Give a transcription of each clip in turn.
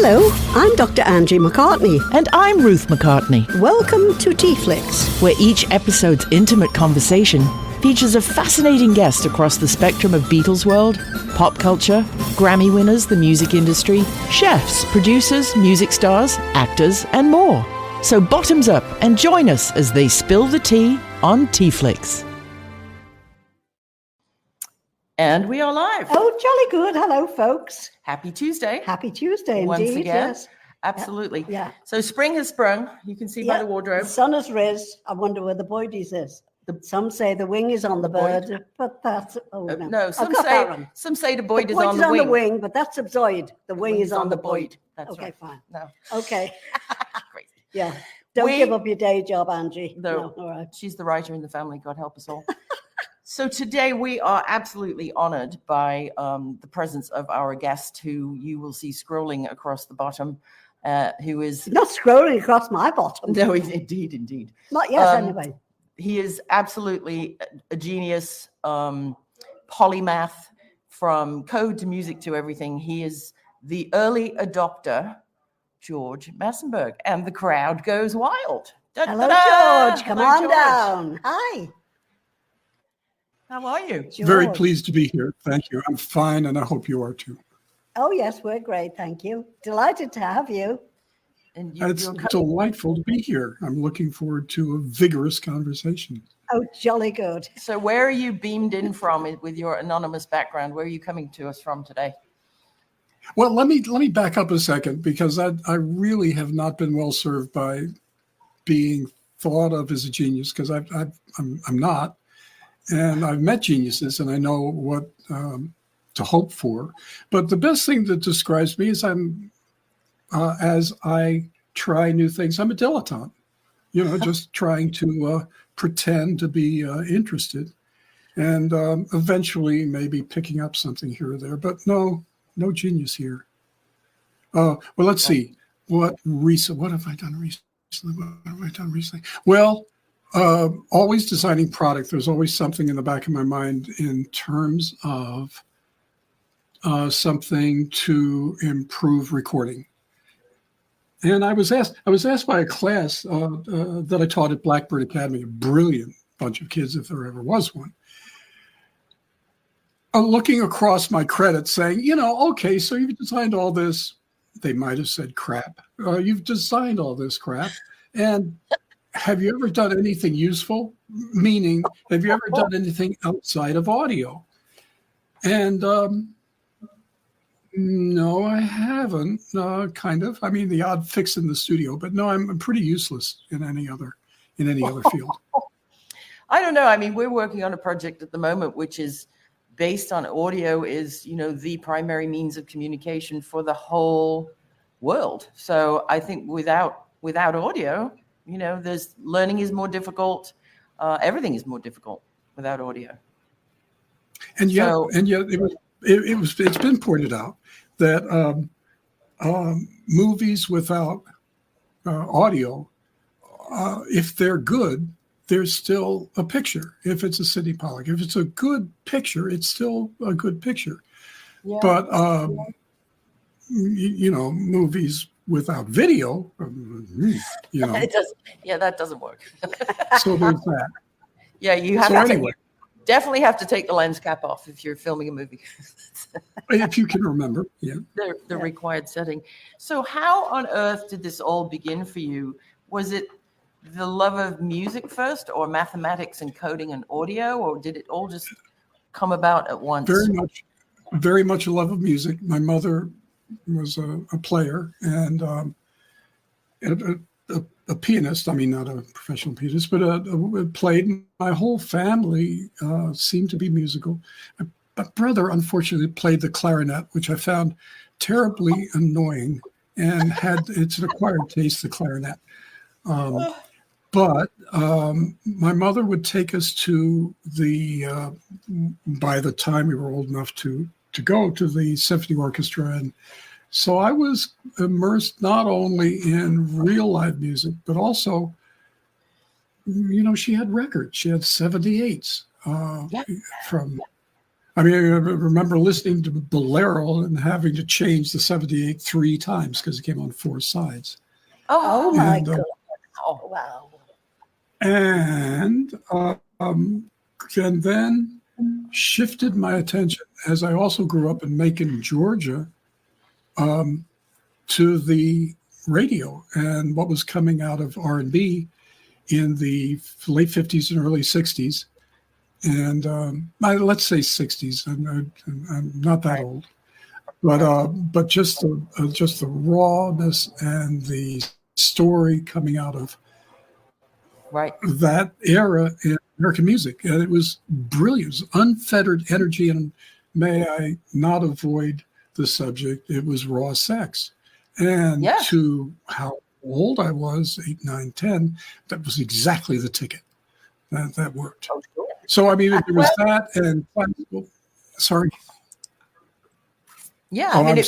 Hello, I'm Dr. Angie McCartney. And I'm Ruth McCartney. Welcome to TeaFlix, where each episode's intimate conversation features a fascinating guest across the spectrum of Beatles world, pop culture, Grammy winners, the music industry, chefs, producers, music stars, actors, and more. So bottoms up and join us as they spill the tea on TeaFlix. And we are live. Oh, jolly good. Hello, folks. Happy Tuesday. Happy Tuesday, Once indeed. again. Yes. Absolutely. Yeah. So spring has sprung. You can see by the wardrobe. The sun has risen. I wonder where the boidies is. Some say the wing is on the bird, but that's no. Some say the boyd is on the wing. On the wing, but that's absurd. The wing is on the boyd. That's okay, right. Fine. No. Okay. Crazy. Yeah. Don't give up your day job, Angie. No. All right. She's the writer in the family. God help us all. So today we are absolutely honored by the presence of our guest, who you will see scrolling across the bottom, who is... Not scrolling across my bottom. No, indeed. Not yet, anyway. He is absolutely a genius, polymath, from code to music to everything. He is the early adopter, George Massenburg, and the crowd goes wild. Hello, George. Come on down. Hi. How are you? George. Very pleased to be here. Thank you. I'm fine, and I hope you are too. Oh, yes, we're great. Thank you. Delighted to have you. And it's delightful to be here. I'm looking forward to a vigorous conversation. Oh, jolly good. So where are you beamed in from with your anonymous background? Where are you coming to us from today? Well, let me back up a second, because I really have not been well served by being thought of as a genius, because I'm not. And I've met geniuses, and I know what to hope for. But the best thing that describes me is as I try new things, I'm a dilettante. Just trying to pretend to be interested, and eventually maybe picking up something here or there. But no genius here. Well, let's see. What have I done recently? Well. Always designing product. There's always something in the back of my mind in terms of something to improve recording. And I was asked by a class that I taught at Blackbird Academy, a brilliant bunch of kids, if there ever was one. Looking across my credits, saying, okay, so you've designed all this. They might have said crap. You've designed all this crap, and have you ever done anything useful? Meaning, have you ever done anything outside of audio? And no, I haven't. Kind of. I mean, the odd fix in the studio, but no, I'm pretty useless in any other field. I don't know. I mean, we're working on a project at the moment which is based on audio. Is the primary means of communication for the whole world. So I think without audio, there's learning is more difficult. Everything is more difficult without audio. And yet it's been pointed out that movies without audio, if they're good, there's still a picture. If it's a Sidney Pollack, if it's a good picture, it's still a good picture. Yeah. But movies without video, that doesn't work. So there's that. Yeah, you have definitely have to take the lens cap off if you're filming a movie. If you can remember, yeah. The required setting. So how on earth did this all begin for you? Was it the love of music first, or mathematics and coding and audio, or did it all just come about at once? Very much a love of music. My mother was a player and a pianist. I mean, not a professional pianist, but played. My whole family seemed to be musical. My brother, unfortunately, played the clarinet, which I found terribly annoying, and it's an acquired taste, the clarinet. But my mother would take us to by the time we were old enough to go to the symphony orchestra. And so I was immersed not only in real live music, but also, she had records. She had 78s from I mean, I remember listening to Bolero and having to change the 78 3 times because it came on 4 sides. Oh my And, God. Oh, wow. And then shifted my attention as I also grew up in Macon, Georgia, to the radio and what was coming out of R&B in the late 50s and early 60s. And let's say 60s. I'm not that old, but just the rawness and the story coming out of that era in American music, and it was brilliant. It was unfettered energy, and may I not avoid the subject? It was raw sex, and to how old I was, 8, 9, 10, that was exactly the ticket. That worked. Oh, sure. So, I mean, there was that, and sorry. Yeah, Oh, I mean,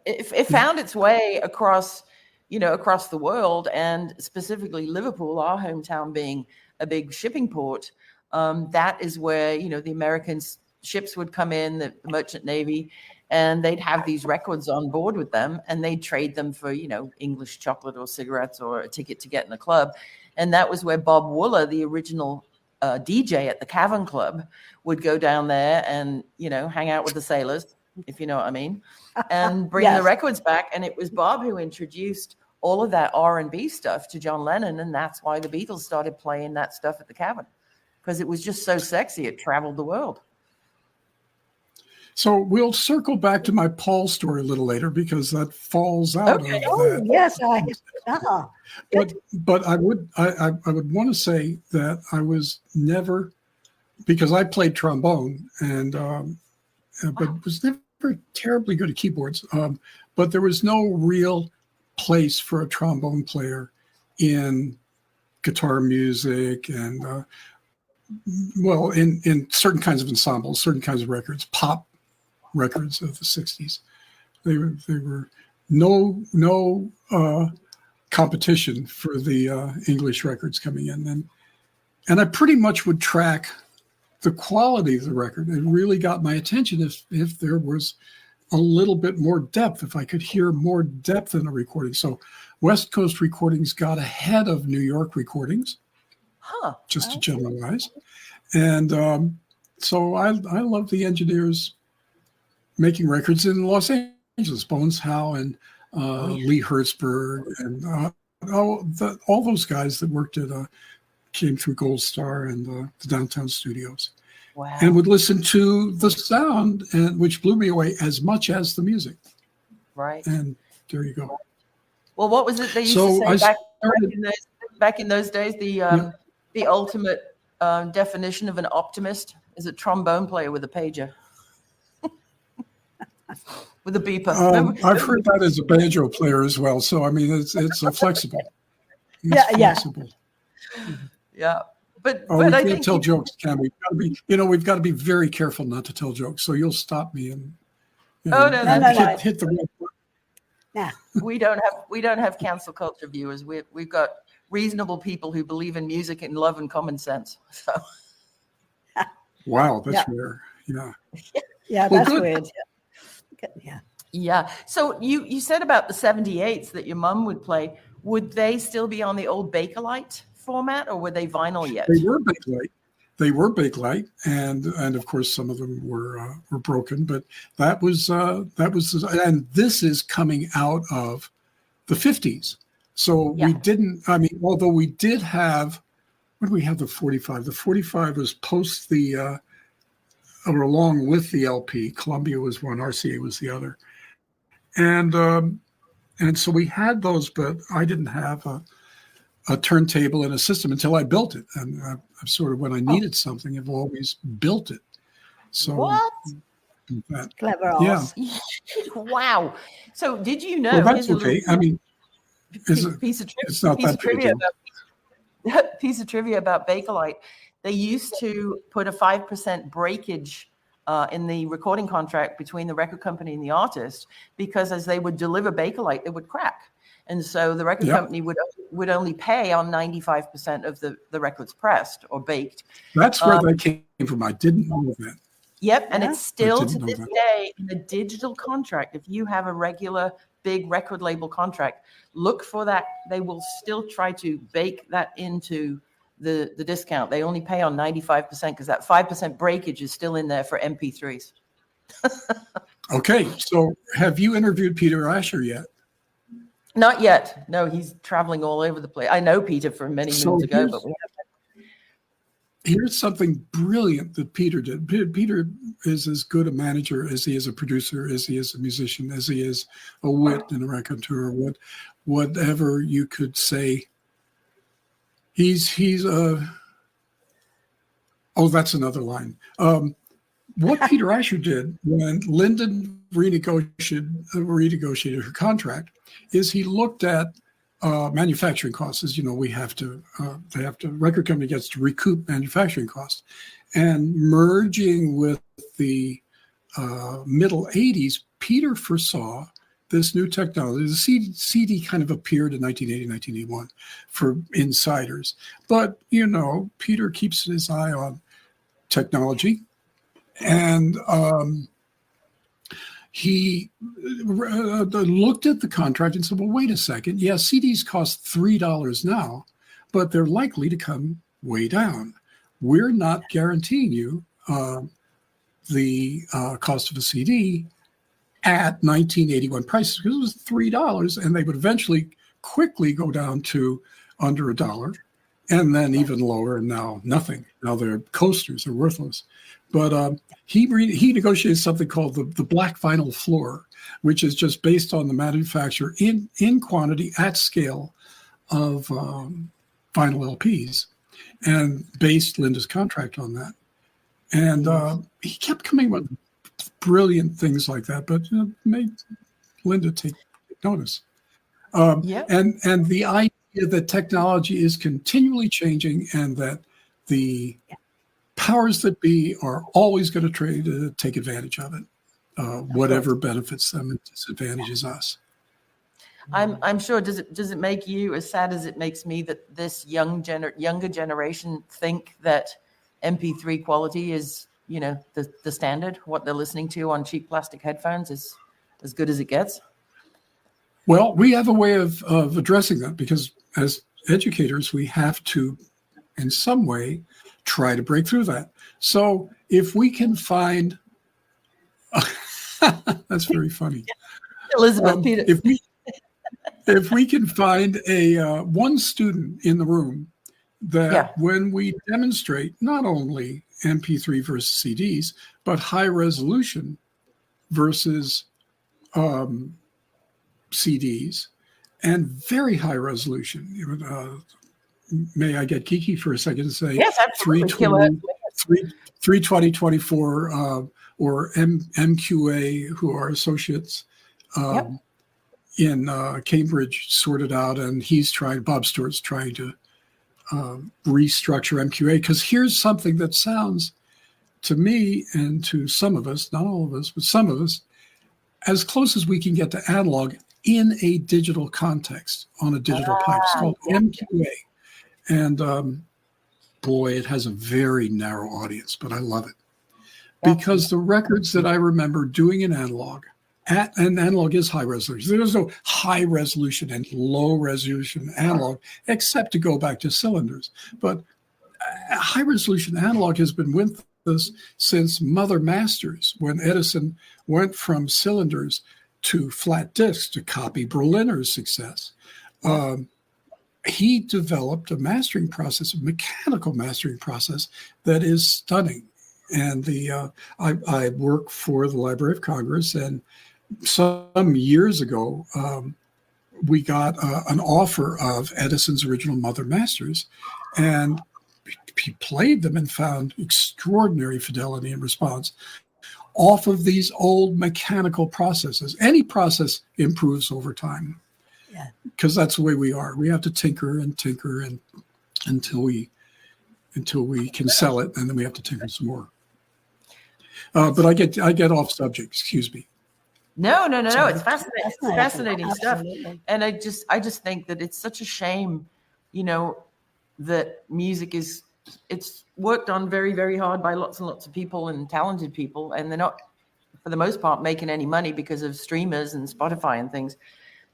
it found its way across the world, and specifically Liverpool, our hometown, being a big shipping port. That is where the American ships would come in, the Merchant Navy, and they'd have these records on board with them, and they'd trade them for English chocolate or cigarettes or a ticket to get in a club. And that was where Bob Wooler, the original DJ at the Cavern Club, would go down there and hang out with the sailors, if you know what I mean, and bring the records back. And it was Bob who introduced all of that R&B stuff to John Lennon, and that's why the Beatles started playing that stuff at the Cavern, because it was just so sexy. It traveled the world. So we'll circle back to my Paul story a little later, because that falls out of that. Yes, But I would want to say that I was never, because I played trombone and but was never terribly good at keyboards. But there was no real place for a trombone player in guitar music and in certain kinds of ensembles, certain kinds of records, pop records of the 60s. They were no competition for the English records coming in. And I pretty much would track the quality of the record. It really got my attention if there was a little bit more depth, if I could hear more depth in a recording. So West Coast recordings got ahead of New York recordings, just to generalize. And so I love the engineers making records in Los Angeles, Bones Howe and Lee Hertzberg and all those guys that worked at came through Gold Star and the downtown studios. Wow. And would listen to the sound, which blew me away as much as the music. Right. And there you go. Well, what was it they used to say back in those days? The ultimate definition of an optimist is a trombone player with a pager. With a beeper. I've heard that as a banjo player as well. So, I mean, it's flexible. Flexible. Yeah. But we I can't tell jokes, can we? We've got to be very careful not to tell jokes. So you'll stop me and hit the red button. Yeah. We don't have cancel culture viewers. We've got reasonable people who believe in music and love and common sense. So. Wow, that's rare. Yeah. Yeah, that's weird. Yeah. Yeah. So you said about the 78s that your mom would play. Would they still be on the old Bakelite format, or were they vinyl yet? They were Bakelite, and of course some of them were broken. But that was and this is coming out of the 50s. So we didn't. I mean, although we did have. When did we have the 45? The 45 was post the. Or along with the LP. Columbia was one, RCA was the other, and so we had those, but I didn't have a turntable and a system until I built it. And I've sort of, when I needed something, I've always built it. So what? Clever. Yeah. Wow. So did you know? Well, that's okay. I mean, piece of trivia about Bakelite. They used to put a 5% breakage in the recording contract between the record company and the artist, because as they would deliver Bakelite, it would crack. And so the record company would only pay on 95% of the records pressed or baked. That's where that came from. I didn't know that. Yep, and Yeah. it's still didn't to know this that. day in a digital contract. If you have a regular big record label contract, look for that. They will still try to bake that into the discount. They only pay on 95% because that 5% breakage is still in there for MP3s. Okay, so have you interviewed Peter Asher yet? Not yet. No, he's traveling all over the place. I know Peter from many So moons ago, but we haven't. Here's something brilliant that Peter did. Peter is as good a manager as he is a producer, as he is a musician, as he is a wit and a raconteur, whatever you could say. He's oh, that's another line. What Peter Asher did when Lyndon renegotiated her contract is he looked at manufacturing costs. As you know, record company gets to recoup manufacturing costs, and merging with the middle 80s, Peter foresaw this new technology. The CD kind of appeared in 1980, 1981 for insiders. But, you know, Peter keeps his eye on technology. And he looked at the contract and said, well, wait a second. Yeah, CDs cost $3 now, but they're likely to come way down. We're not guaranteeing you the cost of a CD at 1981 prices because it was $3, and they would eventually quickly go down to under $1 and then even lower, and now nothing. Now they're coasters, they're worthless. But he negotiated something called the black vinyl floor, which is just based on the manufacture in quantity at scale of vinyl LPs, and based Linda's contract on that. And he kept coming with brilliant things like that, but made Linda take notice. And the idea that technology is continually changing and that the powers that be are always going to try to take advantage of it, whatever benefits them and disadvantages us. I'm sure. Does it make you as sad as it makes me that this younger generation think that MP3 quality is, you know, the standard? What they're listening to on cheap plastic headphones is as good as it gets. Well, we have a way of addressing that, because as educators, we have to, in some way, try to break through that. So if we can find, that's very funny. Elizabeth, Peter. If we can find one student in the room that when we demonstrate not only MP3 versus CDs, but high resolution versus CDs and very high resolution. May I get geeky for a second and say yes, 320, 24 or MQA, who are associates in Cambridge, sorted out, and Bob Stewart's trying to restructure MQA, because here's something that sounds to me and to some of us, not all of us, but some of us, as close as we can get to analog in a digital context on a digital pipe. It's called MQA. And boy, it has a very narrow audience, but I love it. Because the records that I remember doing in analog, and analog is high resolution. There's no high resolution and low resolution analog, except to go back to cylinders. But high resolution analog has been with us since Mother Masters, when Edison went from cylinders to flat discs to copy Berliner's success. He developed a mastering process, a mechanical mastering process that is stunning. And I work for the Library of Congress, and some years ago, we got an offer of Edison's original Mother Masters, and he played them and found extraordinary fidelity and response off of these old mechanical processes. Any process improves over time, because that's the way we are. We have to tinker and until we can sell it, and then we have to tinker some more. But I get off subject. Excuse me. No. It's fascinating. It's fascinating stuff. Absolutely. And I just think that it's such a shame, you know, that music is it's worked on very, very hard by lots and lots of people and talented people, and they're not, for the most part, making any money because of streamers and Spotify and things.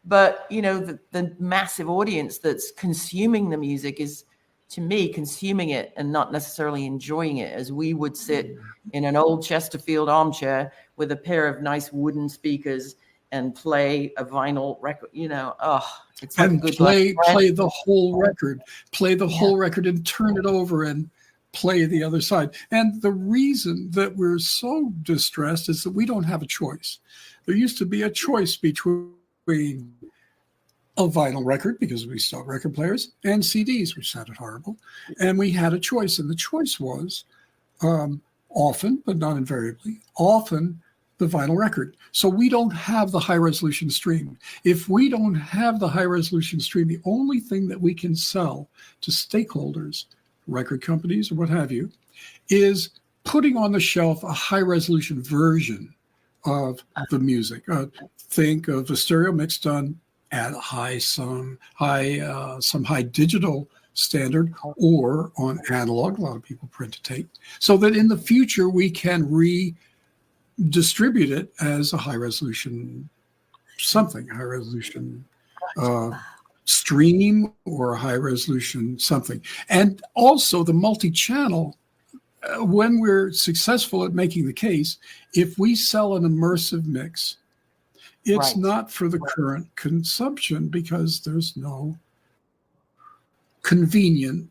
But, you know, the massive audience that's consuming the music is, to me, consuming it and not necessarily enjoying it, as we would sit in an old Chesterfield armchair with a pair of nice wooden speakers and play a vinyl record, you know. It's like and a good play the whole record, whole record and turn it over and play the other side. And the reason that we're so distressed is that we don't have a choice. There used to be a choice between a vinyl record, because we saw record players, and CDs, which sounded horrible. And we had a choice, and the choice was often, but not invariably, often the vinyl record. So we don't have the high resolution stream. If we don't have the high resolution stream, the only thing that we can sell to stakeholders, record companies or what have you, is putting on the shelf a high resolution version of the music. Think of a stereo mix done at some high digital standard, or on analog. A lot of people print to tape, so that in the future we can redistribute it as a high resolution stream or a high resolution something. And also the multi-channel, when we're successful at making the case, if we sell an immersive mix, it's not for the current consumption, because there's no convenient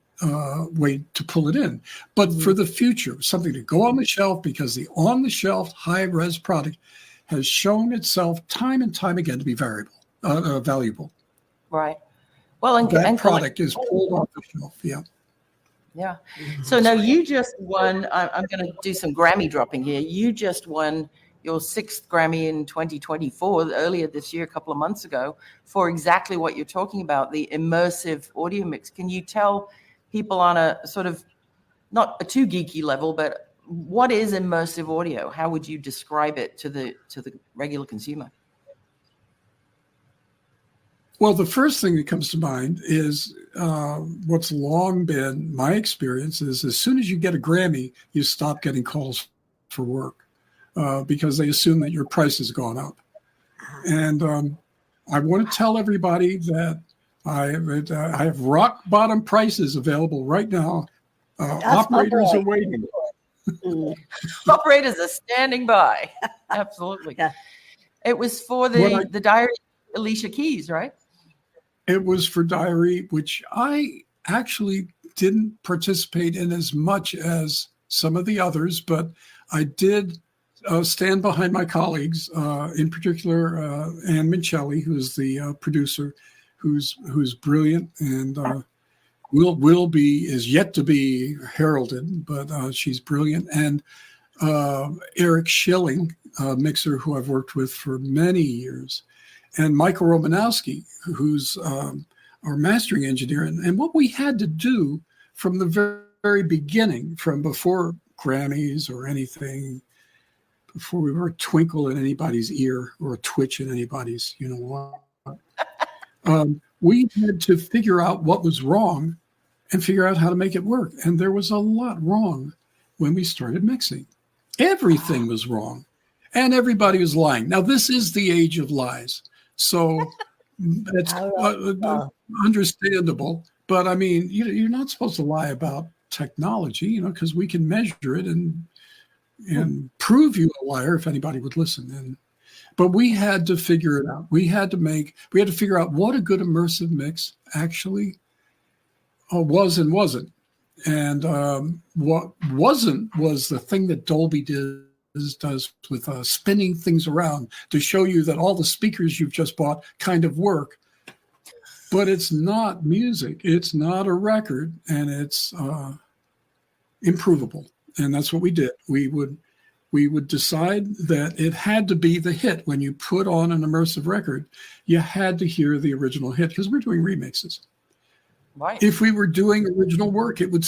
way to pull it in. But for the future, something to go on the shelf, because the on-the-shelf high-res product has shown itself time and time again to be valuable. Right. Well, and product is pulled off the shelf. Yeah. Yeah. So now you just won. I'm going to do some Grammy dropping here. You just won your 6th Grammy in 2024, earlier this year, a couple of months ago, for exactly what you're talking about, the immersive audio mix. Can you tell people on a sort of, not a too geeky level, but what is immersive audio? How would you describe it to the regular consumer? Well, the first thing that comes to mind is what's long been my experience is, as soon as you get a Grammy, you stop getting calls for work. Because they assume that your price has gone up. And I want to tell everybody that I have rock bottom prices available right now. Operators are waiting. Operators are standing by. Absolutely. Yeah. It was for the Diary of Alicia Keys, right? It was for Diary, which I actually didn't participate in as much as some of the others, but I did stand behind my colleagues, in particular Anne Mincelli, who's the producer, who's brilliant and is yet to be heralded, but she's brilliant. And Eric Schilling, a mixer who I've worked with for many years, and Michael Romanowski, who's our mastering engineer. And what we had to do from the very, very beginning, from before Grammys or anything, before we were a twinkle in anybody's ear or a twitch in anybody's, we had to figure out what was wrong and figure out how to make it work. And there was a lot wrong when we started mixing. Everything was wrong, and everybody was lying. Now, this is the age of lies, so it's understandable. But I mean, you're not supposed to lie about technology, because we can measure it and prove you a liar if anybody would listen. But we had to figure it out. We had to figure out what a good immersive mix actually was and wasn't. And what wasn't was the thing that Dolby does with spinning things around to show you that all the speakers you've just bought kind of work. But it's not music. It's not a record, and it's improvable. And that's what we did. We would decide that it had to be the hit. When you put on an immersive record, you had to hear the original hit, because we're doing remixes. Right. If we were doing original work, it would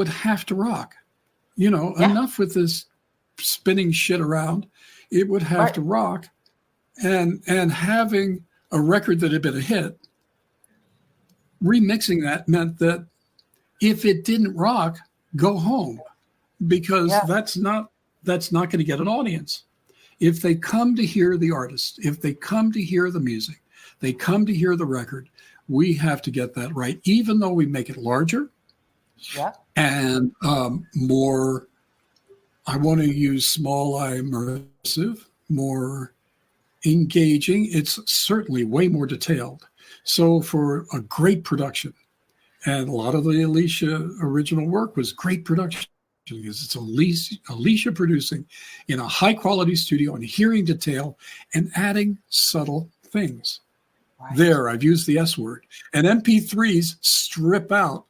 have to rock. Enough with this spinning shit around. It would have to rock. And having a record that had been a hit, remixing that meant that if it didn't rock, go home, because Yeah. that's not going to get an audience. If they come to hear the artist, if they come to hear the music, they come to hear the record, we have to get that right, even though we make it larger Yeah. and more, I want to use small I immersive, more engaging. It's certainly way more detailed. So for a great production, and a lot of the Alicia original work was great production, because it's Alicia producing in a high quality studio and hearing detail and adding subtle things. Right. There, I've used the S word. And MP3s strip out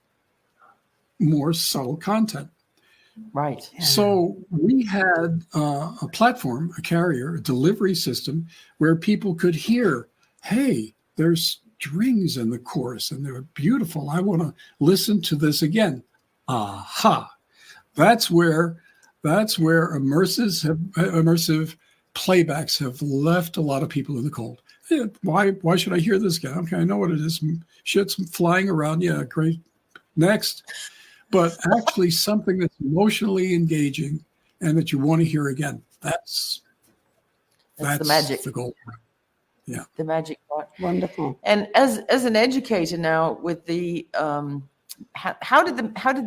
more subtle content. Right. So we had a platform, a carrier, a delivery system where people could hear, hey, there's strings in the chorus and they're beautiful. I want to listen to this again. Aha. That's where immersive playbacks have left a lot of people in the cold. Why should I hear this guy? Okay, I know what it is. Shit's flying around. Yeah, great. Next. But actually something that's emotionally engaging and that you want to hear again. That's the magic. The goal. Yeah. The magic part. Wonderful. And as an educator now, with the how did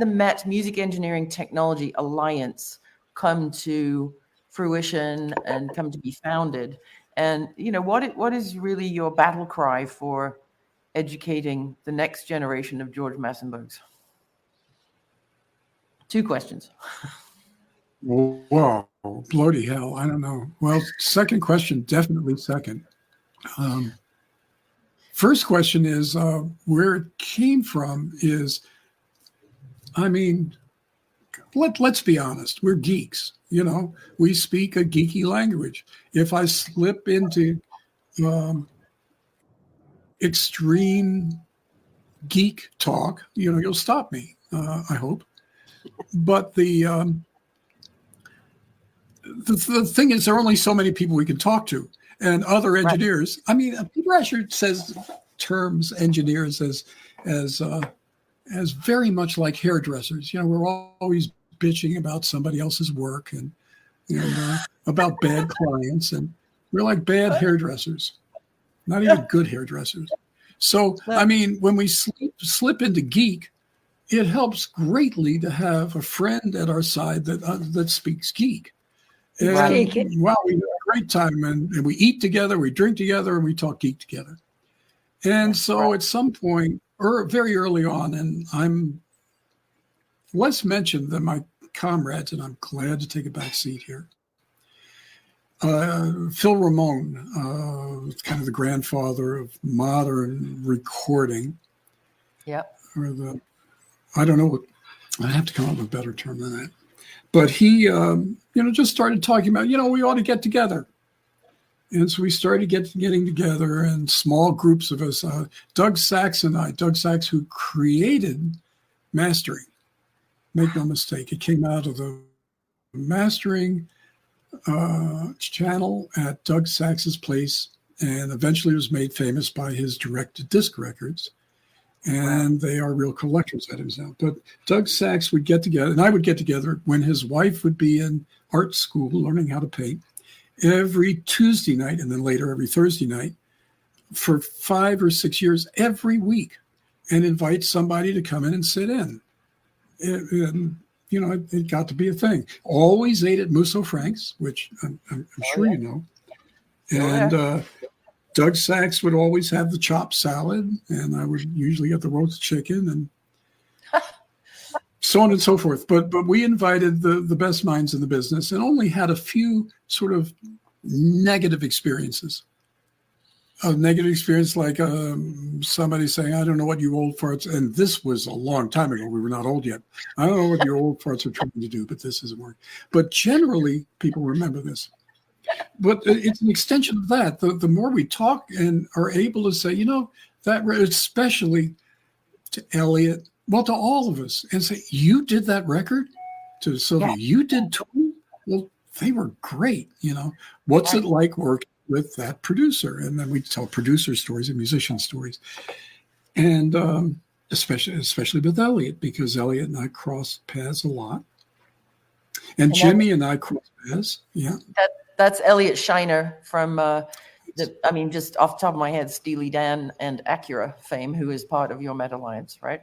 the Met Music Engineering Technology Alliance come to fruition and come to be founded? And what is really your battle cry for educating the next generation of George Massenburgs? 2 questions. Whoa, bloody hell. I don't know. Well, second question, definitely second. First question is where it came from is, I mean, let's be honest. We're geeks. We speak a geeky language. If I slip into extreme geek talk, you'll stop me, I hope. But the thing is, there are only so many people we can talk to, and other engineers. Right. I mean, Peter Asher says terms engineers as very much like hairdressers. We're always bitching about somebody else's work and about bad clients, and we're like bad hairdressers, not even good hairdressers. So, I mean, when we slip into geek, it helps greatly to have a friend at our side that speaks geek. And wow, we have a great time, and we eat together, we drink together, and we talk geek together. And so at some point, or very early on, and I'm less mentioned than my comrades, and I'm glad to take a back seat here. Phil Ramone, kind of the grandfather of modern recording. Yep. Or I don't know, I have to come up with a better term than that. But he, just started talking about, we ought to get together. And so we started getting together in small groups of us. Doug Sachs and I, Doug Sachs, who created mastering. Make no mistake, it came out of the mastering channel at Doug Sachs's place, and eventually was made famous by his direct-to-disc records. And they are real collector's items now. But Doug Sachs would get together, and I would get together when his wife would be in art school learning how to paint, every Tuesday night, and then later every Thursday night, for 5 or 6 years, every week, and invite somebody to come in and sit in. And it got to be a thing. Always ate at Musso Frank's, which I'm sure you know. And Doug Sachs would always have the chopped salad, and I would usually get the roast chicken, and so on and so forth. But we invited the best minds in the business, and only had a few sort of negative experiences. A negative experience like somebody saying, I don't know what you old farts, and this was a long time ago. We were not old yet. I don't know what your old farts are trying to do, but this isn't working. But generally, people remember this. But it's an extension of that. The more we talk and are able to say, that especially to Elliot, well, to all of us, and say, you did that record? To Sylvia, you did too? Well, they were great. What's it like working with that producer? And then we tell producer stories and musician stories. And especially with Elliot, because Elliot and I crossed paths a lot. And Jimmy and I crossed paths. Yeah. That's Elliot Shiner from, just off the top of my head, Steely Dan and Acura fame, who is part of your Met Alliance, right?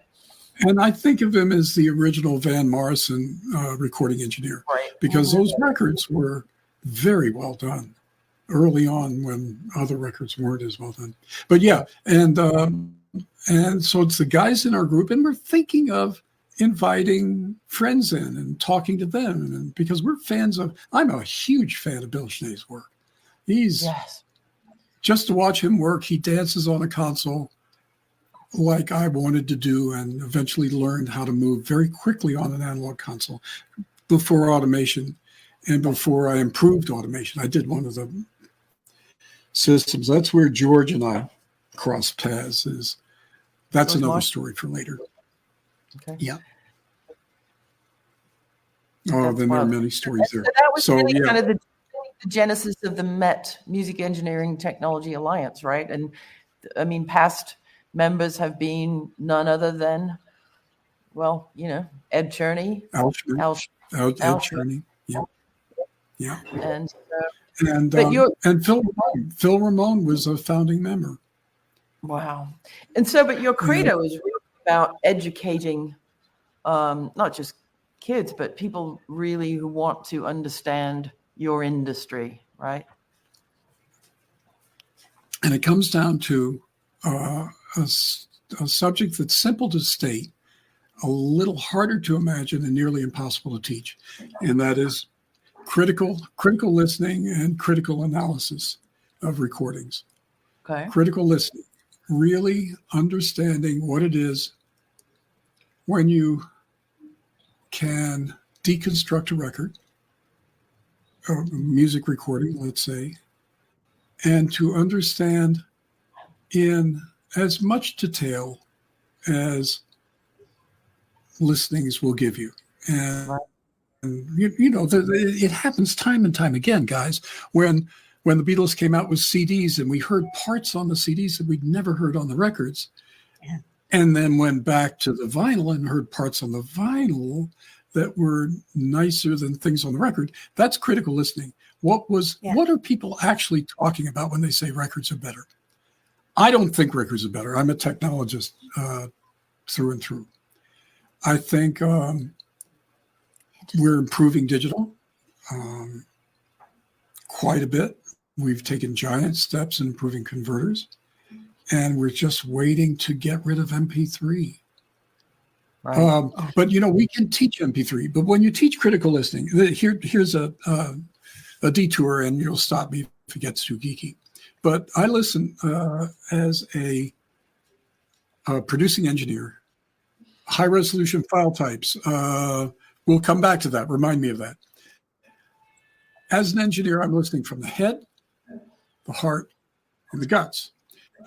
And I think of him as the original Van Morrison recording engineer, Right. Because those records were very well done early on when other records weren't as well done. But yeah, and so it's the guys in our group, and we're thinking of inviting friends in and talking to them, and because we're fans of. I'm a huge fan of Bill Schnee's work. He's just to watch him work. He dances on a console like I wanted to do, and eventually learned how to move very quickly on an analog console before automation and before I improved automation. I did one of the systems. That's where George and I crossed paths. That's another story for later. Okay. Yeah. Oh, then there are many stories there. So that was really kind of the genesis of the Met Music Engineering Technology Alliance, right? And I mean, past members have been none other than, Ed Cherney, Al Cherney. Yeah. Yeah. And Phil Ramone was a founding member. Wow. And so, but your credo is really about educating, not just kids, but people really who want to understand your industry, right? And it comes down to a subject that's simple to state, a little harder to imagine, and nearly impossible to teach. And that is critical listening and critical analysis of recordings. Okay. Critical listening, really understanding what it is when you can deconstruct a record, a music recording, let's say, and to understand in as much detail as listenings will give you. And it happens time and time again, guys, when the Beatles came out with CDs and we heard parts on the CDs that we'd never heard on the records, and then went back to the vinyl and heard parts on the vinyl that were nicer than things on the record. That's critical listening. What are people actually talking about when they say records are better? I don't think records are better. I'm a technologist through and through. I think we're improving digital quite a bit. We've taken giant steps in improving converters, and we're just waiting to get rid of MP3. Right. But we can teach MP3. But when you teach critical listening, here's a detour, and you'll stop me if it gets too geeky. But I listen as a producing engineer, high resolution file types. We'll come back to that. Remind me of that. As an engineer, I'm listening from the head, the heart, and the guts.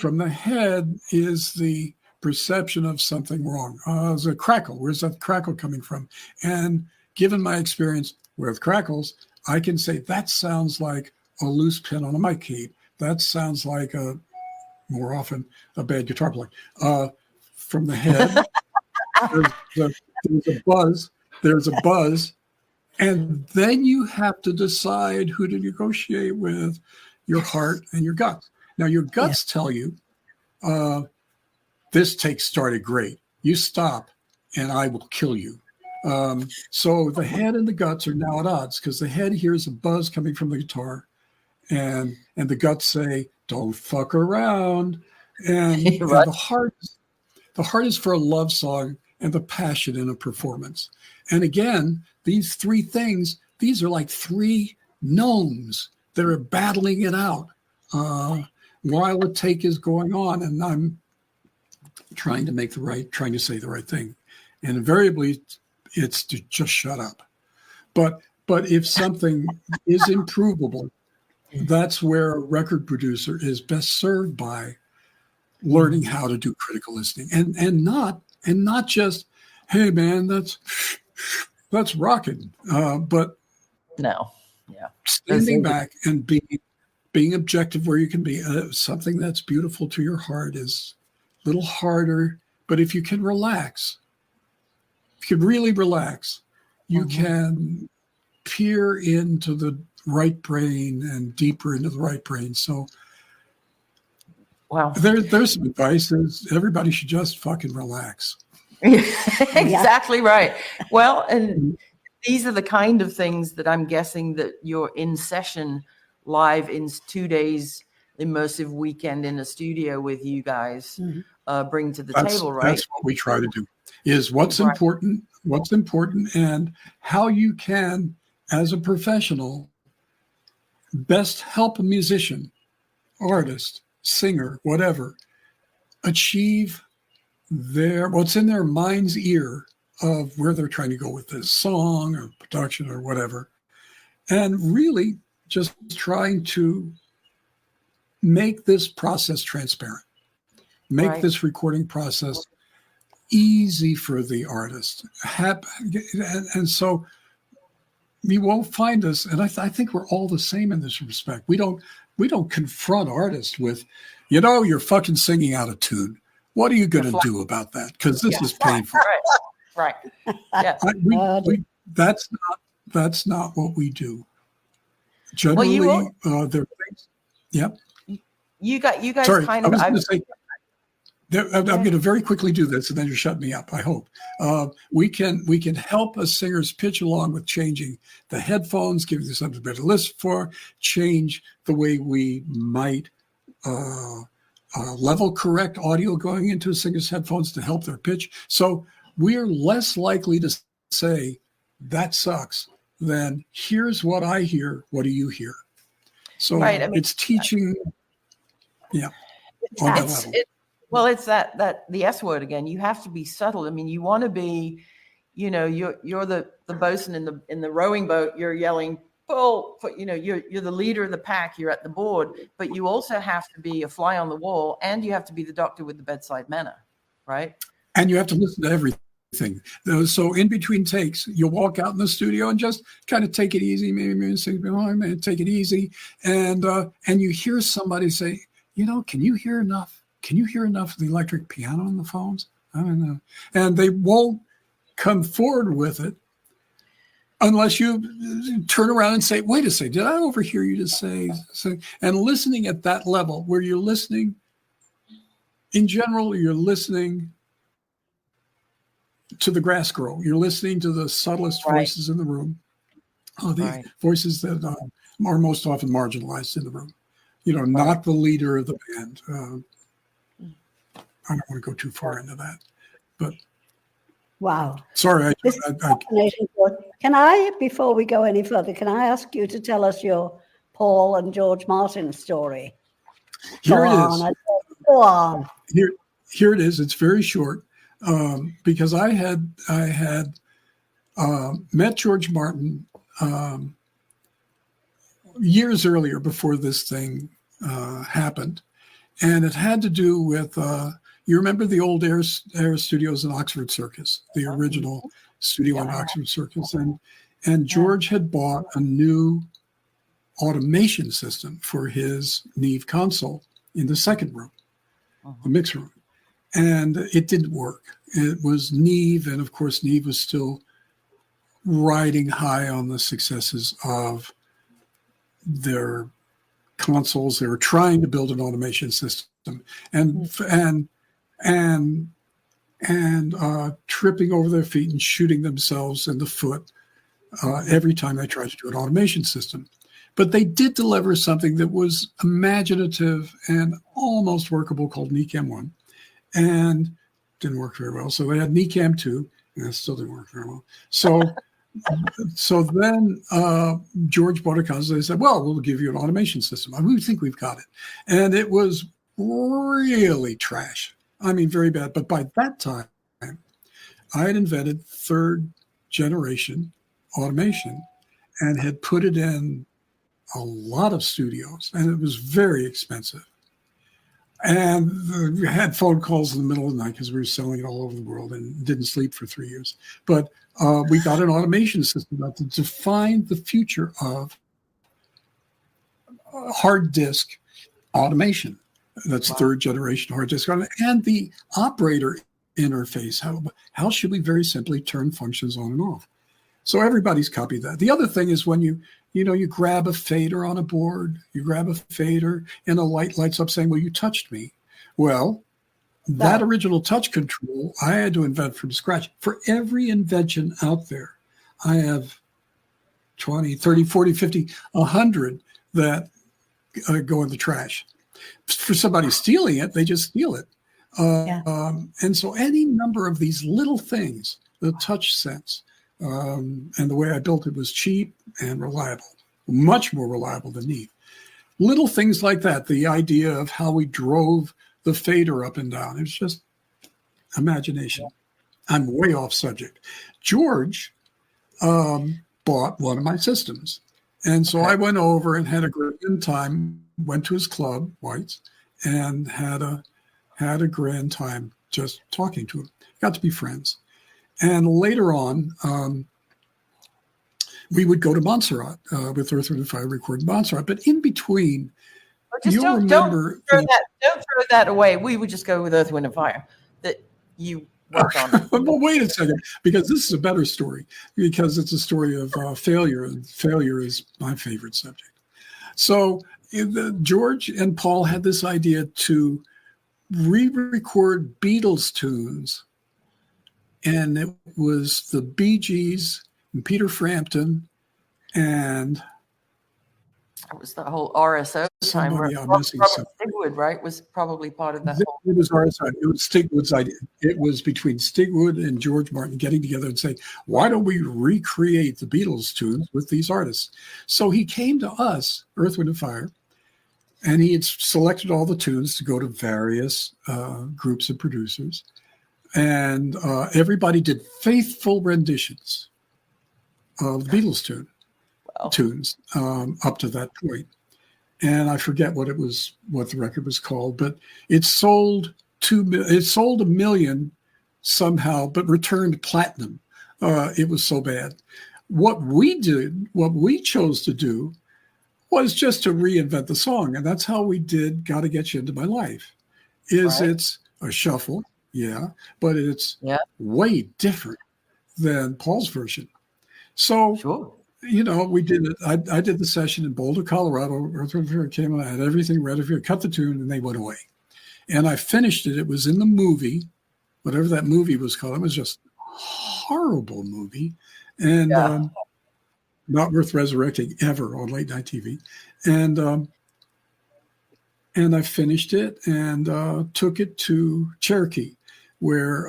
From the head is the perception of something wrong. There's a crackle. Where's that crackle coming from? And given my experience with crackles, I can say that sounds like a loose pin on a mic cable. That sounds like more often a bad guitar playing. From the head, there's a buzz. There's a buzz. And then you have to decide who to negotiate with, your heart and your guts. Now, your guts tell you, this take started great. You stop and I will kill you. So the head and the guts are now at odds because the head hears a buzz coming from the guitar and the guts say, don't fuck around. And, right. and the heart is for a love song and the passion in a performance. And again, these three things, these are like three gnomes that are battling it out while a take is going on. And I'm trying to say the right thing. And invariably, it's to just shut up. But if something is improvable, that's where a record producer is best served by learning how to do critical listening and not just, hey man, that's rocking. But no, yeah, standing back and being objective where you can be. Something that's beautiful to your heart is a little harder But if you can relax, if you can really relax, you can peer into the right brain and deeper into the right brain. So Wow. there's some advice is everybody should just fucking relax. Exactly right. Well, and these are the kind of things that I'm guessing that you're in session live in 2 days immersive weekend in a studio with you guys bring to the table, right? That's what we try to do is what's important, and how you can, as a professional, best help a musician, artist, singer, whatever, achieve what's in their mind's ear of where they're trying to go with this song or production or whatever, and really just trying to make this process transparent, make this recording process easy for the artist. And so you won't find us, and I think we're all the same in this respect. We don't confront artists with, you're fucking singing out of tune. What are you going to do about that? Because this is painful. Right. Yeah. That's not what we do. Generally, there are things. Yep. You guys Sorry, kind of. I was going to say. I'm going to very quickly do this, and then you shut me up. I hope we can help a singer's pitch along with changing the headphones, giving them something better to listen for, change the way we might level correct audio going into a singer's headphones to help their pitch. So we're less likely to say that sucks than here's what I hear. What do you hear? So it's teaching. Yeah. On that level. Well, it's that the S word again. You have to be subtle. I mean, you want to be, you're the bosun in the rowing boat. You're yelling, pull. You're the leader of the pack. You're at the board, but you also have to be a fly on the wall, and you have to be the doctor with the bedside manner, right? And you have to listen to everything. So in between takes, you'll walk out in the studio and just kind of take it easy. Maybe sing, take it easy, and you hear somebody say, can you hear enough? Can you hear enough of the electric piano on the phones? I don't know. And they won't come forward with it unless you turn around and say, wait a second, did I overhear you to say? And listening at that level where you're listening, in general, you're listening to the grass grow. You're listening to the subtlest voices in the room, the voices that are most often marginalized in the room. Not the leader of the band. I don't want to go too far into that, but wow. Sorry, Can I, before we go any further, can I ask you to tell us your Paul and George Martin story? Here it is. Go on. Here it is. It's very short because I had met George Martin years earlier before this thing happened, and it had to do with. You remember the old Air Studios in Oxford Circus, the original studio in Oxford Circus, and George had bought a new automation system for his Neve console in the second room, the mix room, and it didn't work. It was Neve, and of course Neve was still riding high on the successes of their consoles. They were trying to build an automation system, and tripping over their feet and shooting themselves in the foot every time they tried to do an automation system. But they did deliver something that was imaginative and almost workable called NECAM 1, and didn't work very well. So they had NECAM 2, and it still didn't work very well. So then George bought a console. They said, well, we'll give you an automation system. We think we've got it. And it was really trash. I mean, very bad. But by that time, I had invented third generation automation and had put it in a lot of studios, and it was very expensive. And we had phone calls in the middle of the night because we were selling it all over the world and didn't sleep for 3 years. But we got an automation system to define the future of hard disk automation. That's third generation hard disk. And the operator interface? How should we very simply turn functions on and off? So everybody's copied that. The other thing is when you grab a fader on a board, you grab a fader and a light lights up saying, well, you touched me. Well, that original touch control, I had to invent from scratch. For every invention out there, I have 20, 30, 40, 50, 100 that go in the trash. For somebody stealing it, they just steal it. And so any number of these little things, the touch sense, and the way I built it was cheap and reliable, much more reliable than Neve. Little things like that, the idea of how we drove the fader up and down. It was just imagination. I'm way off subject. George bought one of my systems. And so I went over and had a grand time, went to his club, White's, and had a grand time just talking to him. Got to be friends. And later on, we would go to Montserrat with Earth, Wind & Fire, record in Montserrat. But in between, don't throw that away. We would just go with Earth, Wind & Fire that you worked on. Well, wait a second, because this is a better story, because it's a story of failure, and failure is my favorite subject. So George and Paul had this idea to re-record Beatles tunes, and it was the Bee Gees and Peter Frampton and it was the whole RSO time. Robert Stigwood, right, was probably part of that. It was RSO. It was Stigwood's idea. It was between Stigwood and George Martin getting together and saying, why don't we recreate the Beatles tunes with these artists? So he came to us, Earth, Wind & Fire, and he had selected all the tunes to go to various groups of producers. And everybody did faithful renditions of the Beatles tunes up to that point. And I forget what the record was called, but it sold 1 million somehow, but returned platinum. It was so bad. What we chose to do was just to reinvent the song. And that's how we did Gotta Get You Into My Life. It's a shuffle, but it's way different than Paul's version. So, we did it. I did the session in Boulder, Colorado. Earth, Wind & Fire came and I had everything ready for you, cut the tune, and they went away. And I finished it. It was in the movie, whatever that movie was called. It was just a horrible movie. And not worth resurrecting ever on late night TV. And I finished it and took it to Cherokee, where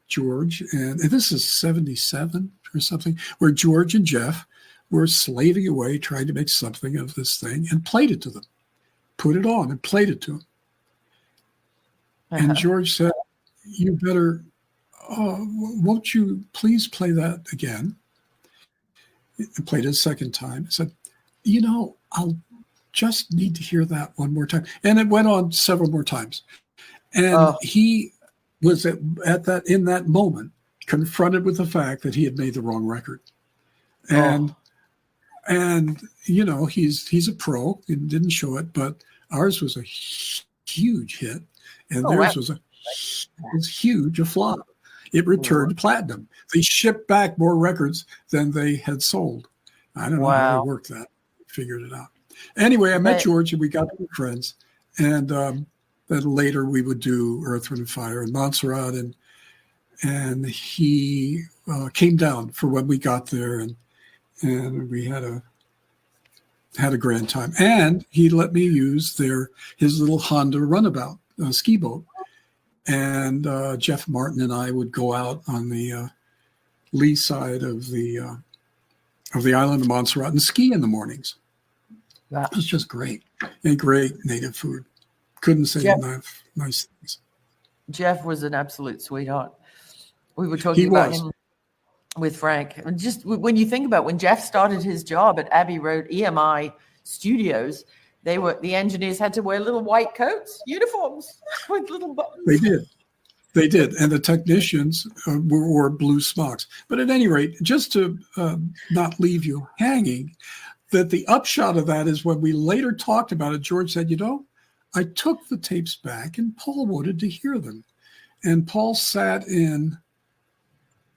George, and this is 77 or something, where George and Jeff were slaving away trying to make something of this thing and played it to them, put it on and played it to them. And George said, you better, won't you please play that again? I played it a second time. I said, I'll just need to hear that one more time. And it went on several more times. And he was in that moment confronted with the fact that he had made the wrong record. And he's a pro. He didn't show it, but ours was a huge hit, and theirs was huge a flop. It returned platinum. They shipped back more records than they had sold. I don't know how they worked that. Figured it out. Anyway, I met George and we got to be friends. And then later we would do Earth, Wind & Fire in Montserrat, and he came down for when we got there, and we had a grand time. And he let me use his little Honda runabout ski boat. And Jeff Martin and I would go out on the lee side of the island of Montserrat and ski in the mornings. Wow. It was just great. And great native food. Couldn't say enough nice things. Jeff was an absolute sweetheart. We were talking about him with Frank. And just when you think about when Jeff started his job at Abbey Road EMI Studios, the engineers had to wear little white coats, uniforms with little buttons. They did. And the technicians wore blue smocks. But at any rate, just to not leave you hanging, that the upshot of that is when we later talked about it, George said, I took the tapes back and Paul wanted to hear them. And Paul sat in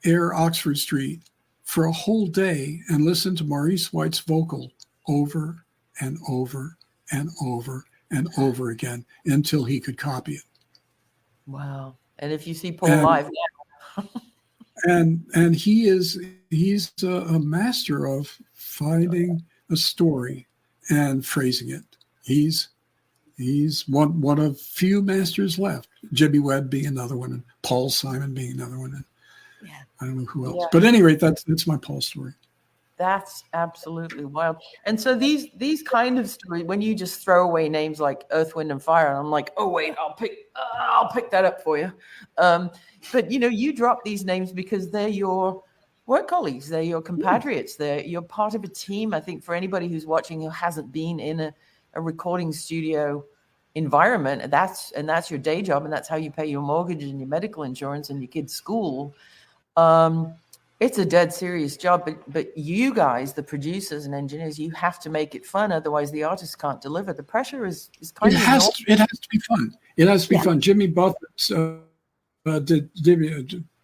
Air Oxford Street for a whole day and listened to Maurice White's vocal over and over and over and over again until he could copy it. Wow. And if you see Paul live now. and he's a master of finding a story and phrasing it. He's one of few masters left. Jimmy Webb being another one, and Paul Simon being another one. And I don't know who else. Yeah. But at any rate, that's my Paul story. That's absolutely wild. And so these kind of stories, when you just throw away names like Earth, Wind, and Fire, and I'm like, oh wait, I'll pick that up for you. But you drop these names because they're your work colleagues, they're your compatriots, you're part of a team. I think for anybody who's watching who hasn't been in a recording studio environment, that's your day job, and that's how you pay your mortgage and your medical insurance and your kids' school. It's a dead serious job, but you guys, the producers and engineers, you have to make it fun. Otherwise, the artist can't deliver. The pressure is kind of. It has to be fun. It has to be fun. Jimmy Buffett did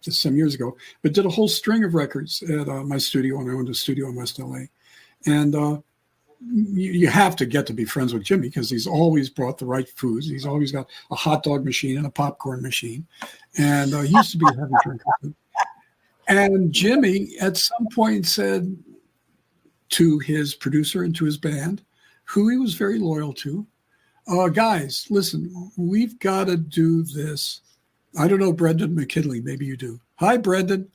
some years ago, but did a whole string of records at my studio when I owned a studio in West LA, and you have to get to be friends with Jimmy because he's always brought the right foods. He's always got a hot dog machine and a popcorn machine, and he used to be a heavy drinker. And Jimmy at some point said to his producer and to his band, who he was very loyal to, guys, listen, we've got to do this. I don't know, Brendan McKinley, maybe you do. Hi, Brendan.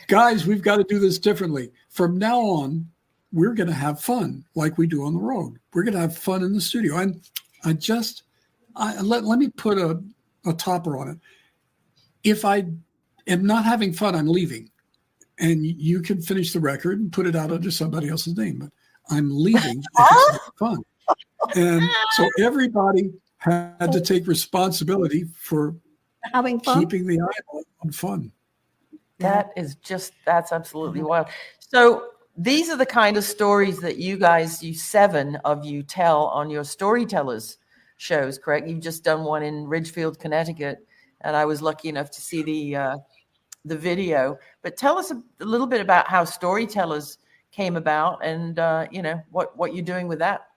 Guys, we've got to do this differently. From now on, we're going to have fun like we do on the road. We're going to have fun in the studio. And let me put a topper on it. If I am not having fun, I'm leaving. And you can finish the record and put it out under somebody else's name. But I'm leaving if it's not fun. And so everybody had to take responsibility for having fun, keeping the eye on fun. That's absolutely wild. So these are the kind of stories that you seven of you tell on your storytellers shows, correct? You've just done one in Ridgefield, Connecticut, and I was lucky enough to see the video. But tell us a little bit about how storytellers came about, and what you're doing with that.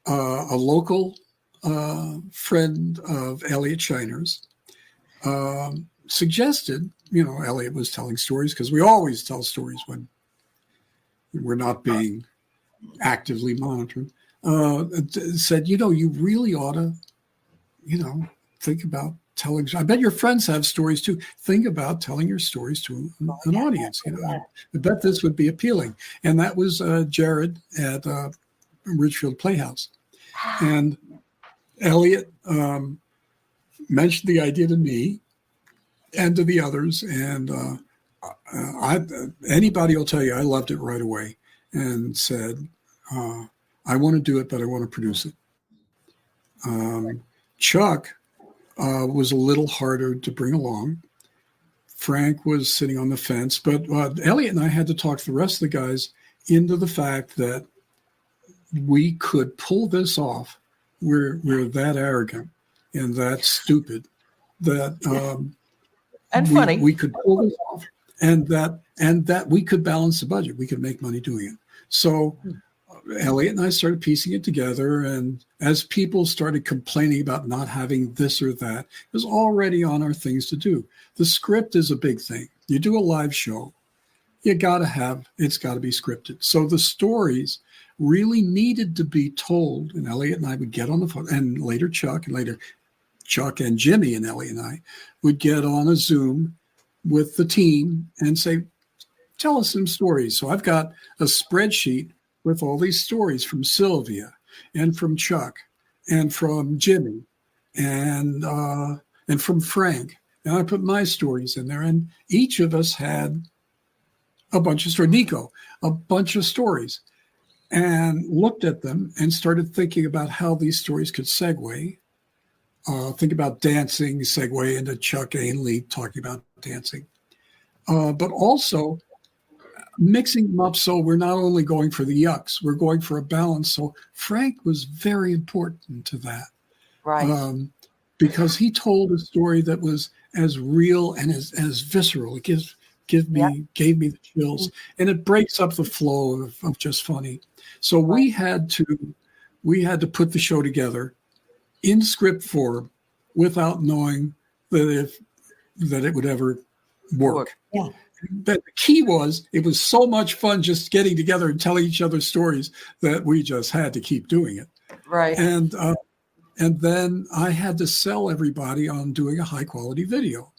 A local friend of Elliot Shiner's suggested, Elliot was telling stories because we always tell stories when we're not being actively monitored. Said, you really ought to, think about telling. I bet your friends have stories too. Think about telling your stories to an audience. I bet this would be appealing. And that was Jared at Ridgefield Playhouse. And Elliot mentioned the idea to me and to the others. And anybody will tell you I loved it right away and said, I want to do it, but I want to produce it. Chuck was a little harder to bring along. Frank was sitting on the fence, but Elliot and I had to talk the rest of the guys into the fact that we could pull this off. We're that arrogant and that stupid that and funny. We could pull this off, and that we could balance the budget. We could make money doing it. So Elliot and I started piecing it together, and as people started complaining about not having this or that, it was already on our things to do. The script is a big thing. You do a live show, it's got to be scripted. So the stories really needed to be told, and Elliot and I would get on the phone, and later Chuck and Jimmy and Elliot and I would get on a Zoom with the team and say, tell us some stories. So I've got a spreadsheet with all these stories from Sylvia and from Chuck and from Jimmy and from Frank. And I put my stories in there, and each of us had a bunch of stories. Nico, a bunch of stories, and looked at them and started thinking about how these stories could segue. Think about dancing, segue into Chuck Ainley talking about dancing, but also mixing them up so we're not only going for the yucks, we're going for a balance. So Frank was very important to that. Right. because he told a story that was as real and as visceral. It gave me the chills, and it breaks up the flow of just funny. So we had to put the show together in script form without knowing that it would ever work. Yeah. But the key was, it was so much fun just getting together and telling each other stories that we just had to keep doing it. Right. And then I had to sell everybody on doing a high quality video.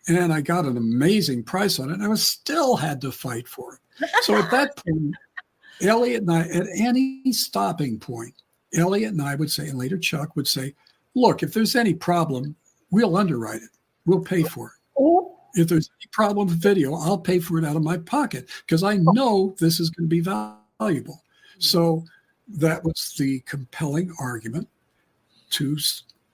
And I got an amazing price on it, and I still had to fight for it. So at that point, Elliot and I, at any stopping point, Elliot and I would say, and later Chuck would say, look, if there's any problem, we'll underwrite it. We'll pay for it. Oh. If there's any problem with video, I'll pay for it out of my pocket because I know this is going to be valuable. So that was the compelling argument to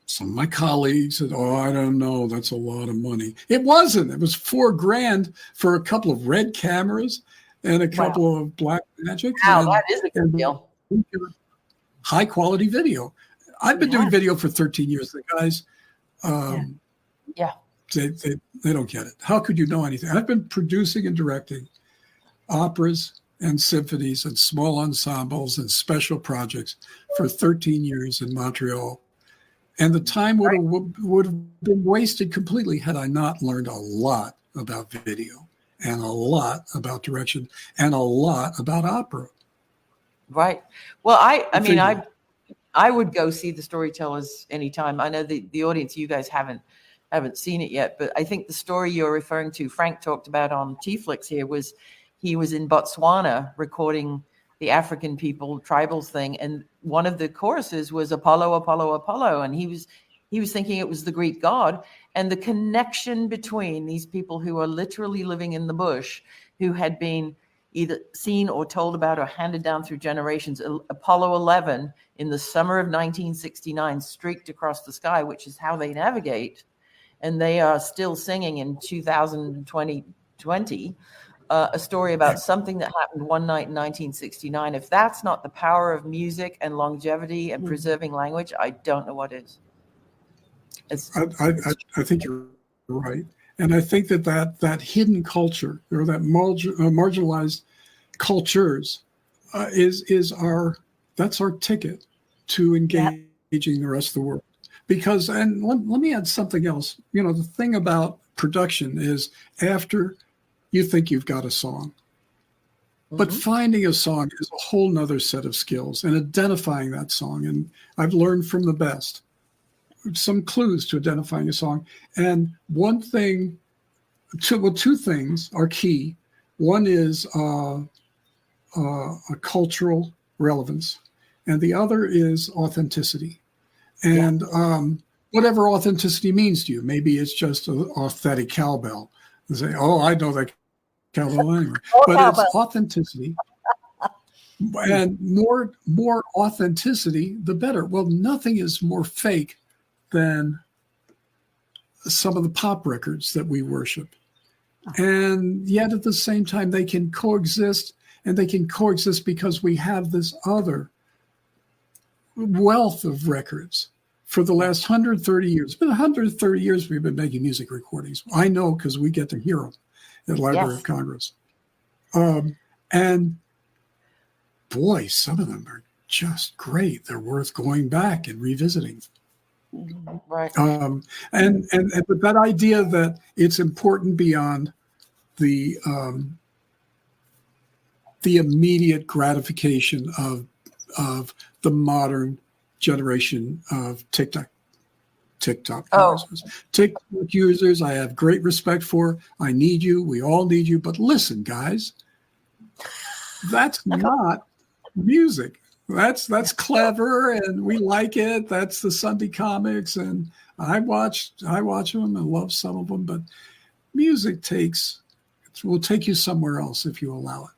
some of my colleagues that, I don't know, that's a lot of money. It wasn't. It was $4,000 for a couple of red cameras and a couple of black magic. Wow, that is a good deal. High quality video. I've been doing video for 13 years. The guys, they don't get it. How could you know anything? I've been producing and directing operas and symphonies and small ensembles and special projects for 13 years in Montreal. And the time would have been wasted completely had I not learned a lot about video and a lot about direction and a lot about opera. Right. Well, I would go see the Storytellers anytime. I know the audience, you guys haven't seen it yet, but I think the story you're referring to, Frank talked about on TeaFlix here, was he was in Botswana recording the African people tribals thing, and one of the choruses was Apollo, Apollo, Apollo, and he was thinking it was the Greek god, and the connection between these people who are literally living in the bush, who had been either seen or told about or handed down through generations. Apollo 11 in the summer of 1969 streaked across the sky, which is how they navigate. And they are still singing in 2020, a story about something that happened one night in 1969. If that's not the power of music and longevity and preserving language, I don't know what is. I think you're right. And I think that hidden culture, or that marginalized cultures that's our ticket to engaging the rest of the world. Because, and let me add something else. The thing about production is, after you think you've got a song, but finding a song is a whole nother set of skills, and identifying that song. And I've learned from the best some clues to identifying a song. And two things are key. One is a cultural relevance, and the other is authenticity. And whatever authenticity means to you, maybe it's just an authentic cowbell. You say, I know that cowbell anyway. But it's authenticity. And more authenticity, the better. Well, nothing is more fake than some of the pop records that we worship. And yet at the same time, they can coexist, and they can coexist because we have this other wealth of records for the last 130 years. It's been 130 years we've been making music recordings. I know because we get to hear them at Library of Congress. And boy, some of them are just great. They're worth going back and revisiting. Right. But that idea that it's important beyond the immediate gratification of the modern generation of TikTok users. TikTok users, I have great respect for. I need you. We all need you. But listen, guys, that's not music. That's clever, and we like it. That's the Sunday comics, and I watch them and love some of them. But music will take you somewhere else if you allow it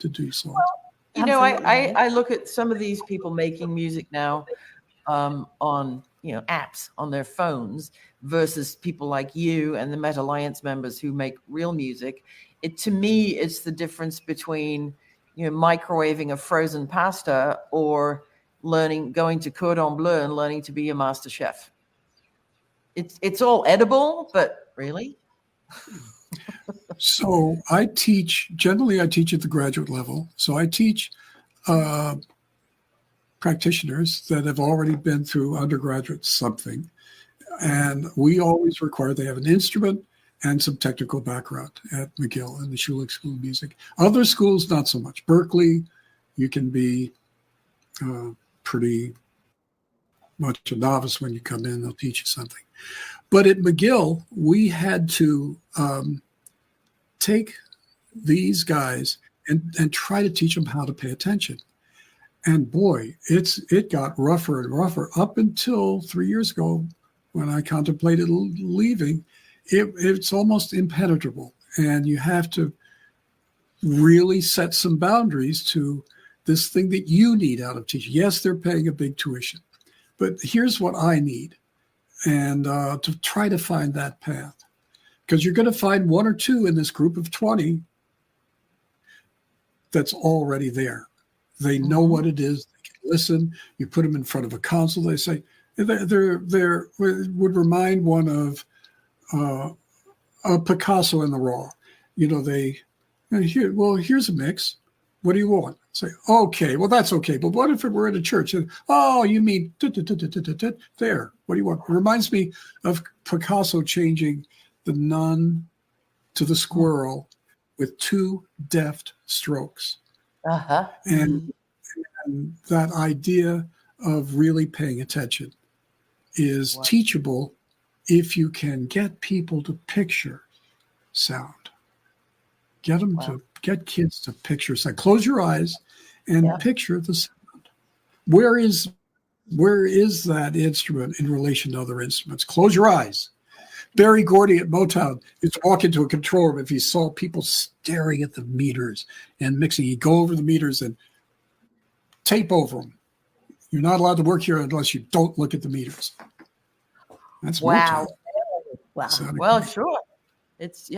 to do so. Well, I look at some of these people making music now on apps on their phones versus people like you and the Met Alliance members who make real music. To me, it's the difference between microwaving a frozen pasta or going to Cordon Bleu and learning to be a master chef. it's all edible, but really. So I teach at the graduate level. So I teach practitioners that have already been through undergraduate something. And we always require they have an instrument and some technical background at McGill and the Schulich School of Music. Other schools, not so much. Berkeley, you can be pretty much a novice when you come in. They'll teach you something. But at McGill, we had to take these guys and try to teach them how to pay attention. And boy, it got rougher and rougher up until 3 years ago when I contemplated leaving. It's almost impenetrable. And you have to really set some boundaries to this thing that you need out of teaching. Yes, they're paying a big tuition, but here's what I need. And to try to find that path. Because you're going to find one or two in this group of 20 that's already there. They know what it is. They can listen. You put them in front of a console. They say, they're would remind one of Picasso in the Raw. Here's a mix. What do you want? Say, okay, well, that's okay. But what if it were at a church? Oh, you mean there. What do you want? It reminds me of Picasso changing the nun to the squirrel with 2 deft strokes. Uh-huh. And that idea of really paying attention is teachable if you can get people to picture sound. Get them to get kids to picture sound. Close your eyes and picture the sound. Where is that instrument in relation to other instruments? Close your eyes. Barry Gordy at Motown used to walk into a control room if he saw people staring at the meters and mixing. He'd go over the meters and tape over them. You're not allowed to work here unless you don't look at the meters. That's wow. Wow. Well, sure. It's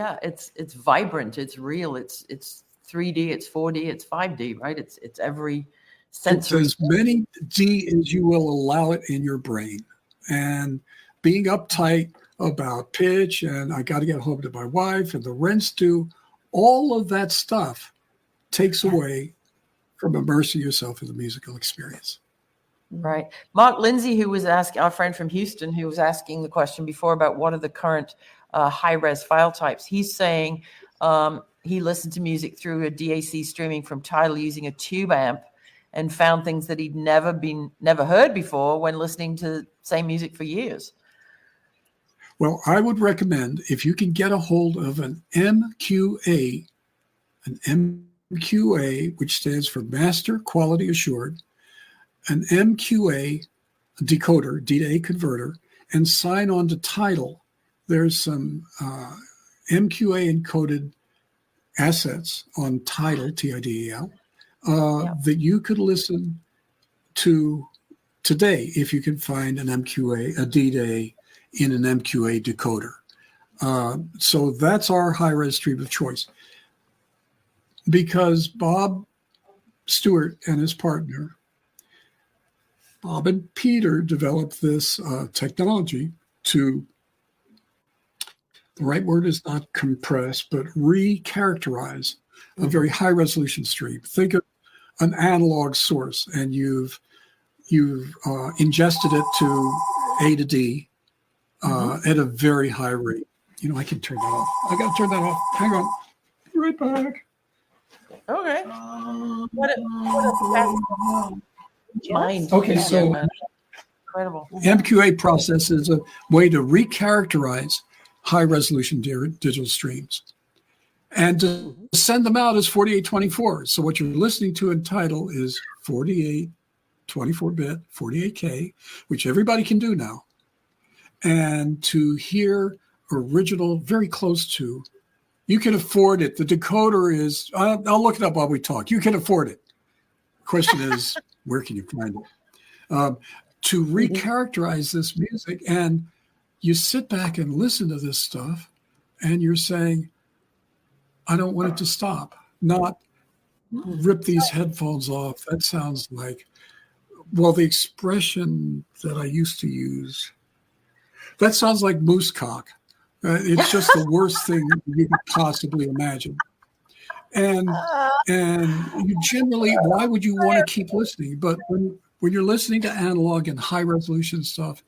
vibrant. It's real. It's 3D. It's 4D. It's 5D. Right. It's every sensory. It's as many D as you will allow it in your brain, and being uptight about pitch and I got to get home to my wife and the rent's due. All of that stuff takes away from immersing yourself in the musical experience. Right. Mark Lindsay, who was asking, our friend from Houston, who was asking the question before about what are the current high-res file types. He's saying he listened to music through a DAC streaming from Tidal using a tube amp and found things that he'd never heard before when listening to same music for years. Well, I would recommend if you can get a hold of an MQA, which stands for Master Quality Assured, an MQA decoder, D-to-A converter, and sign on to Tidal. There's some MQA encoded assets on Tidal, Tidal, that you could listen to today if you can find an MQA, a D-to-A in an MQA decoder. So that's our high-res stream of choice. Because Bob Stewart and his partner, Bob and Peter, developed this technology to, the right word is not compress, but recharacterize a very high-resolution stream. Think of an analog source, and you've ingested it to A to D at a very high rate. I can turn that off. I got to turn that off. Hang on. Be right back. Okay. What mind. Okay, so incredible. MQA process is a way to recharacterize high-resolution digital streams and to send them out as 4824. So what you're listening to in Tidal is 48, 24-bit, 48K, which everybody can do now. And to hear original, very close to, you can afford it. The decoder is, I'll look it up while we talk. You can afford it. The question is, where can you find it? To recharacterize this music, and you sit back and listen to this stuff, and you're saying, I don't want it to stop. Not rip these headphones off. That sounds like, well, the expression that I used to use, That sounds like moose cock. It's just the worst thing you could possibly imagine. And you generally, why would you want to keep listening? But when you're listening to analog and high resolution stuff,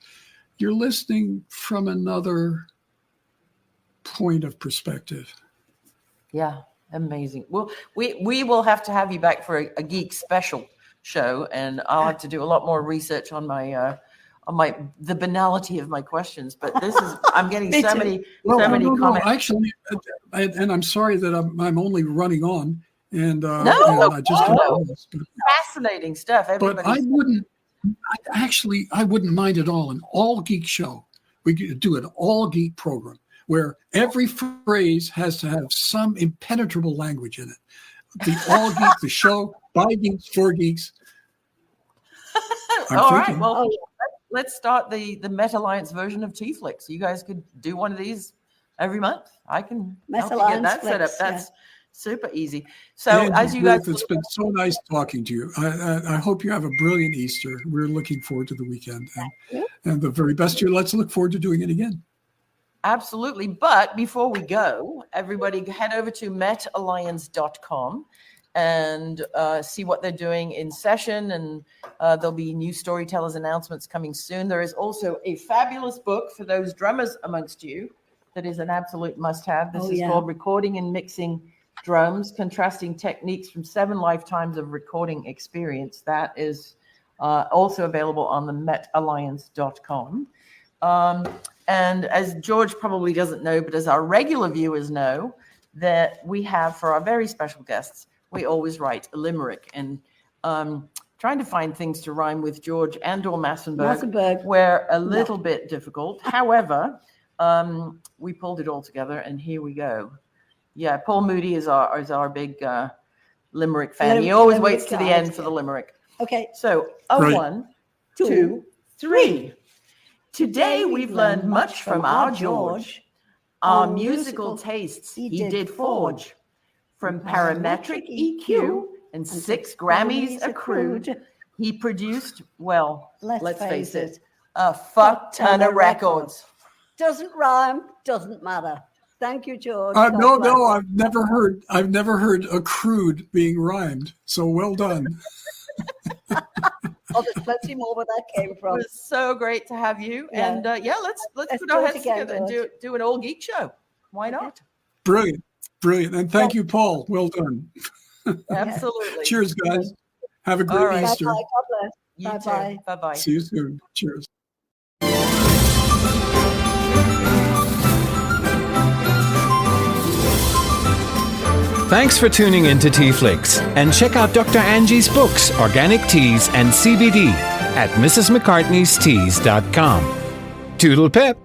you're listening from another point of perspective. Yeah, amazing. Well, we will have to have you back for a geek special show, and I'll have to do a lot more research on the banality of my questions. But this is, I'm getting so many comments. No, actually, and I'm sorry that I'm only running on. And, and I just fascinating stuff. But I wouldn't mind at all an all geek show. We could do an all geek program where every phrase has to have some impenetrable language in it. The all geek, the show, by geeks, for geeks. All right. Well, let's start the Met Alliance version of TeaFlix. You guys could do one of these every month. I can help you get that set up. That's super easy. So as you guys, it's been so nice talking to you. I hope you have a brilliant Easter. We're looking forward to the weekend and the very best year. Let's look forward to doing it again. Absolutely. But before we go, everybody head over to metalliance.com and see what they're doing in session. And there'll be new storytellers announcements coming soon. There is also a fabulous book for those drummers amongst you that is an absolute must-have. This is called Recording and Mixing Drums, Contrasting Techniques from 7 Lifetimes of Recording Experience. That is also available on the metalliance.com. And as George probably doesn't know, but as our regular viewers know, that we have for our very special guests, we always write a limerick. And trying to find things to rhyme with George and or Massenburg were a little bit difficult. However, we pulled it all together, and here we go. Yeah, Paul Moody is our big limerick fan. He always waits to the end for the limerick. Okay. So, 1, 2, 3. Today we've learned much from our George. Our musical tastes he did forge. From parametric EQ and 6 Grammys accrued, he produced, well, let's face it, a fuck ton of records. Doesn't rhyme, doesn't matter. Thank you, George. No, I've never heard accrued being rhymed. So well done. Oh, there's plenty more where that came from. It was so great to have you. Yeah. And let's put our heads together and do an all geek show. Why not? Brilliant. And thank you, Paul. Well done. Absolutely. Cheers, guys. Have a great Easter. Bye-bye. God bless. You Bye-bye. too. Bye-bye. See you soon. Cheers. Thanks for tuning in to TeaFlix, and check out Dr. Angie's books, Organic Teas and CBD, at mrsmccartneysteas.com. Toodle pip!